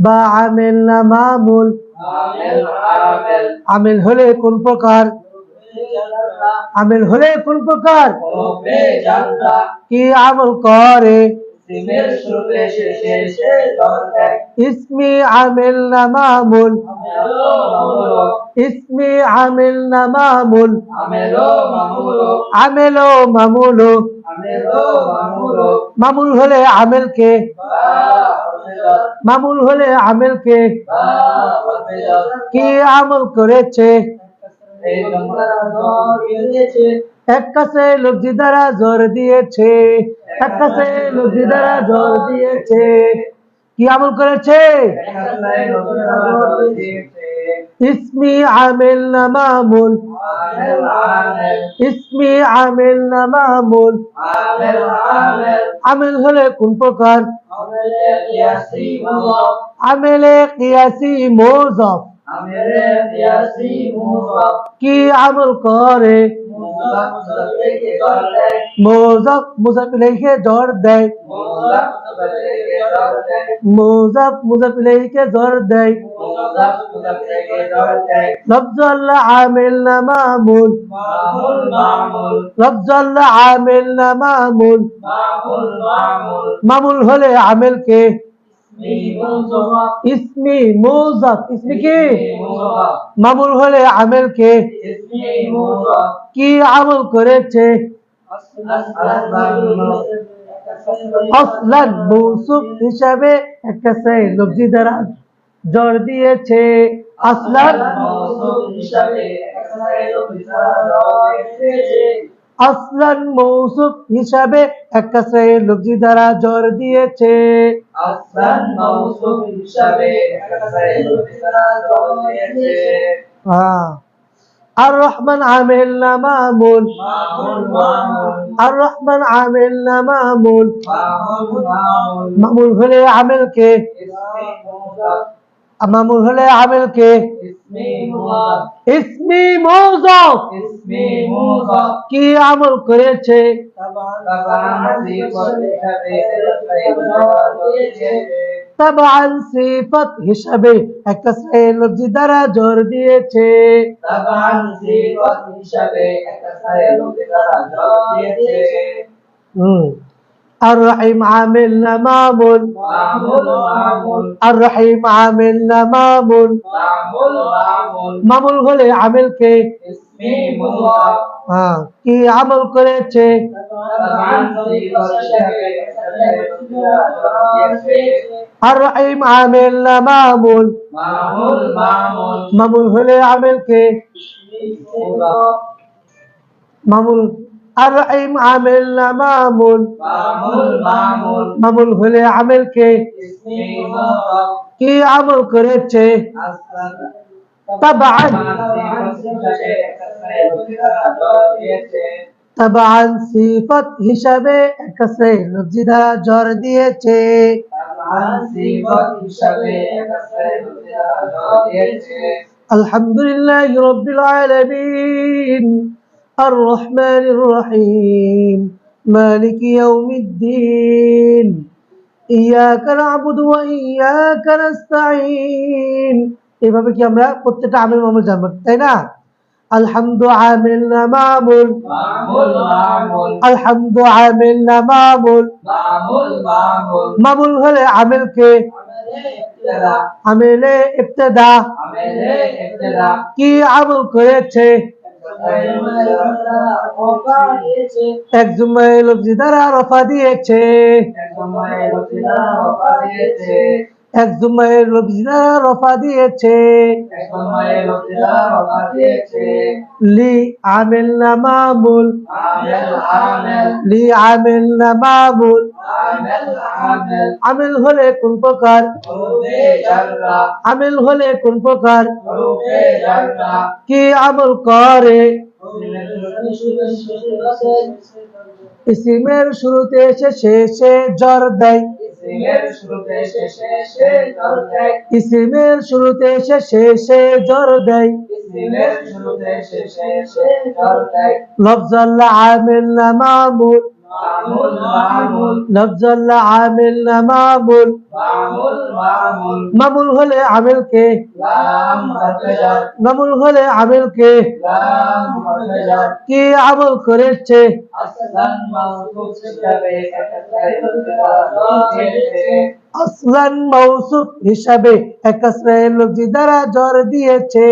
বা আমিল না মামুল? আমিল হলে কোন প্রকার? আমিল হলে কোন প্রকার? কি আমল করে? ইসমি আমিল না মামুল? ইসমি আমিল না মামুল? আমেলো মামুলো? মামুল হলে আমেল কে? মামুল হলে আমেল কে? কি আমল করেছে? এক কাছে লব্ধি দ্বারা জোর দিয়েছে। এক কাছে লব্ধি দ্বারা জোর দিয়েছে। কি আমল করেছে? ইসমি আমিল না মামুল? ইসমি আমিল না মামুল? আমিল হলে কোন প্রকার? আমিলে কিয়াসি মুযাফ। কি আমল করে? মুযাফ মুযাফ ইলাইহি জোর দেয়। মুযাফ মুযাফ ইলাইহি জোর দেয়। লফজুল আমিল না মামুল? লফজুল আমিল না মামুল? মামুল হলে আমিল কে? ইসমি মুযাফ। ইসমি কি? মামুল হলে আমিল কে? কি আমল করেছে? আসলান মৌসুফ হিসাবে এক কাছে লব্ধি দ্বারা জোর দিয়েছে। আসলান আসলান মৌসুফ হিসাবে এক কাছে লব্ধি দ্বারা জোর দিয়েছে। আর রহমান আমিল না মামুল? আর রহমান আমিল না মামুল? মামুল হলে আমিল কে? মামুল হলে আমিল কে? ইসমি মুযাফ। কি আমল করেছে? তাবান সিফাত হিসাবে এক কাছে লব্ধি দ্বারা জোর দিয়েছে। আর রহিম আমিল না মামুল? আর রহিম আমিল না মামুল? মামুল হলে আমিল কে? কি আমল করেছে? আর রহিম আমিল না মামুল? মামুল হলে আমিল কে? মামুল। আর রহিম আমিল না মামুল? মামুল হলে আমিল কে? কি আমল করেছে? তাবান তাবান সিফাত হিসাবে এক কাছে লব্ধি দ্বারা জোর দিয়েছে। আলহামদুলিল্লাহি রাব্বিল আলামিন আর রহমানির রহিম মালিকি ইয়াউমিদ্দিন ইয়াকা না'বুদু ওয়া ইয়াকা নাস্তাঈন। এভাবে কি আমরা প্রত্যেকটা আমিল মামুল জানবো, তাই না? আলহামদু আমিল না মামুল? আলহামদু আমিল না মামুল? মামুল হলে আমিল কে? আমিলে ইবতিদা। কি আমল করেছে? এক জুমায় লব্ধি দ্বারা রফা দিয়েছে। এক জুমায় লব্ধি দ্বারা রফা দিয়েছে। লি আমিল না মামুল? লি আমিল না মামুল? আমিল হলে কোন প্রকার? আমিল হলে কোন প্রকার? কি আমল করে? ইসিমের শুরুতে এসে শেষে জোর দেয়। ইসিমের শুরুতে এসে শেষে জোর দেয়। লফজুল আমিল না মামুল? লফজল আমিল না মামুল মামুল হলে আমিল কে মামুল হলে আমিল কে কি আমল করেছে আসলান মৌসুফ হিসাবে একসরায়ে লফজি দ্বারা জর দিয়েছে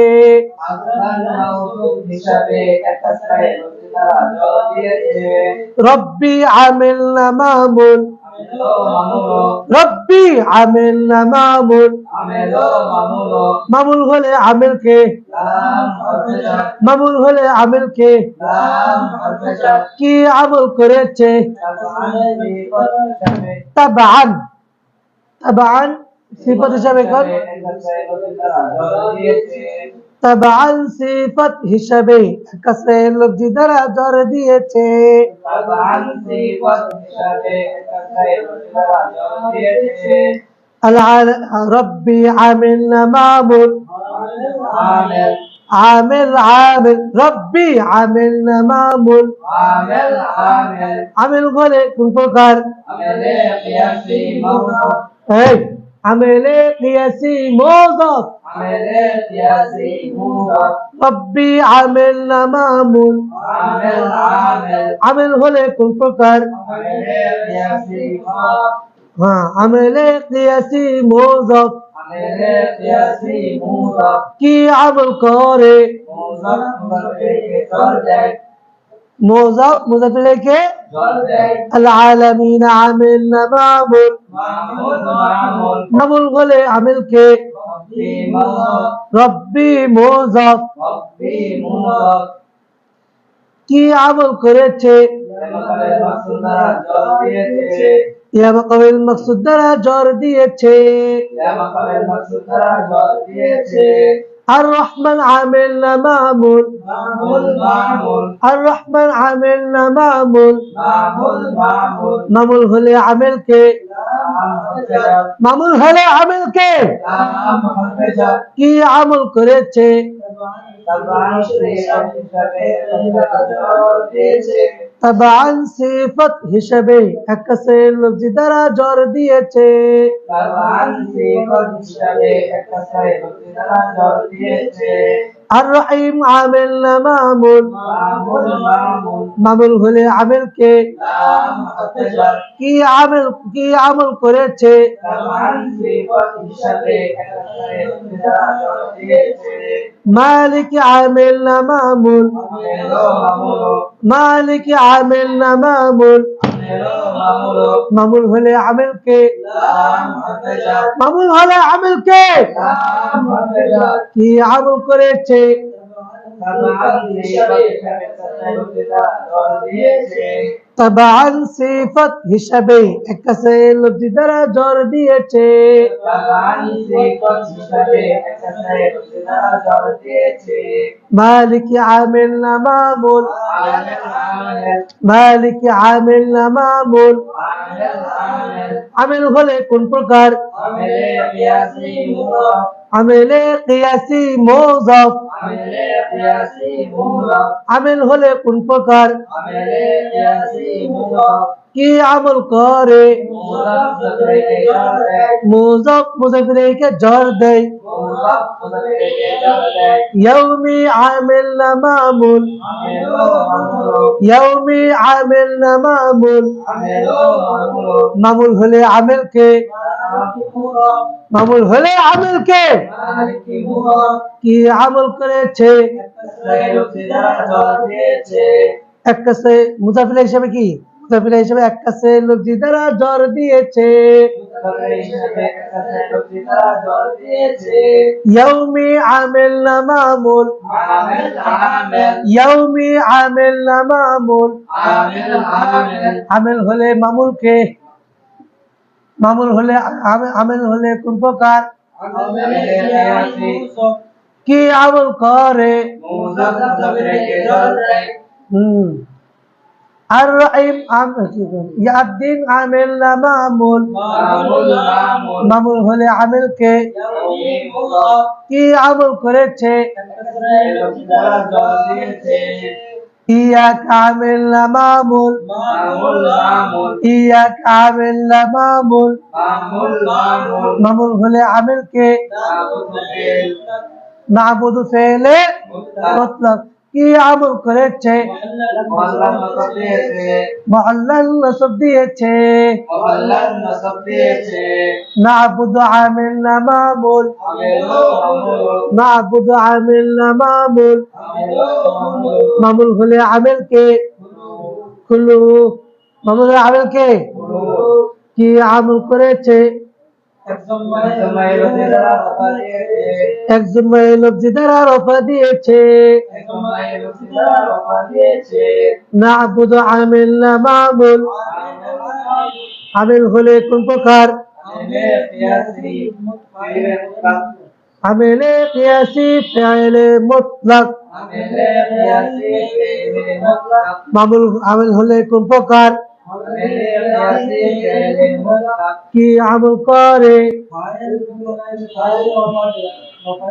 রব্বি আমিল না মামুল রব্বি আমিল না মামুল মামুল হলে আমিল কে মামুল হলে আমিল কে কি আমল করেছে তাবান তাবান সিফাত হিসাবে কর তাবান সিফাত হিসাবে একসরায়ে লফজি দ্বারা জর দিয়েছে রব্বি আমিল না মামুল عامل عامل ربي عامل না মামুল عامل বলে কোন প্রকার এই عامله قياسي موظف ربي عامل না মামুল عامل হলে কোন প্রকার হ্যাঁ عامله قياسي موظف কি আমল করে موظف مضاف إليه العالمين عامل না মামুল মামুল বলে আমিল কে রব্বি موظف কি আমল করেছে ইয়া মাকাবিল মাকসুদ দ্বারা জর দিয়েছে আর রহমান আমিল না মামুল আর রহমান আমিল না মামুল মামুল হলে আমিল কে মামুল হলে আমিল কে কি আমল করেছে তাবান সিফাত হিসাবে একসরায়ে লফজি দ্বারা জর দিয়েছে আর রহিম আমিল না মামুল মামুল হলে আমিল কে কি আমল করেছে মালিক আমিল না মামুল মালিক আমিল না মামুল মামুল হলে আমিল কে মামুল হলে আমিল কে কি আমল করেছে তাবান সিফাত হিসাবে একসরায়ে লফজি দ্বারা জর দিয়েছে মালিক আমিল না মামুল মালিক আমিল না মামুল আমিল হলে কোন প্রকার আমিলে কিয়াসি মুযাফ আমিল হলে কোন প্রকার কি আমল করে মুযাফ মুযাফ ইলাইহি জর দেয় ইয়াউমি আমিল না মামুল ইয়াউমি আমিল না মামুল মামুল হলে আমিল কে মামুল হলে আমিল কে কি আমল করেছে একসে মুজাফিল হিসেবে কি মুজাফিল হিসেবে একসে লফজি দ্বারা জর দিয়েছে ইয়াউমি আমিল না মামুল ইয়াউমি আমিল না মামুল আমিল হলে মামুল কে মামুল হলে আমিল হলে কোন প্রকার কি আমল করে আর রহিম ইয়াদ্দিন আমিল না মামুল মামুল হলে আমিল কে কি আমল করেছে ইয়াক আমিল না মামুল ইয়াক আমিল না মামুল মামুল হলে আমিল কে নাবুদু ফেলে মুতলাক কি আমল করেছে মুআল্লাল নসব দিয়েছে নাবুদু আমিল না মামুল নাবুদু আমিল না মামুল মামুল হলে আমিল কে কুলু মামুল হলে আমিল কে কি আমল করেছে একজন লফজি দ্বারা রফা দিয়েছে নাবুদু আমিল না মামুল আমিল হলে কোন প্রকার আমিলে কিয়াসি ফাইলে মুতলাক মামুল আমিল হলে কোন প্রকার কি আমল করে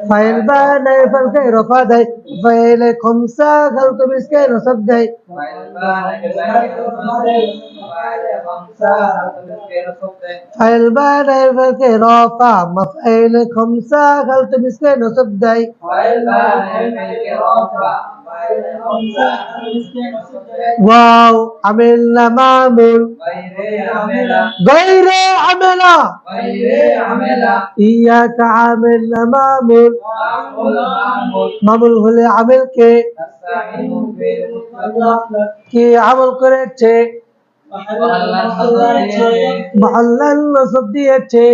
ফাইল বানায় ফলকে রফা দেয় ফাইলে খমসা গলতো বিসকে নসব দেয় ফাইল বানায় ফলকে রফা মাফাইল খমসা গলতো বিসকে নসব দেয় واو عملنا معمول غير عملا إياك عملنا معمول معمول হলে عمل কে কি আমল করেছে মুআল্লাল নসব দিয়েছে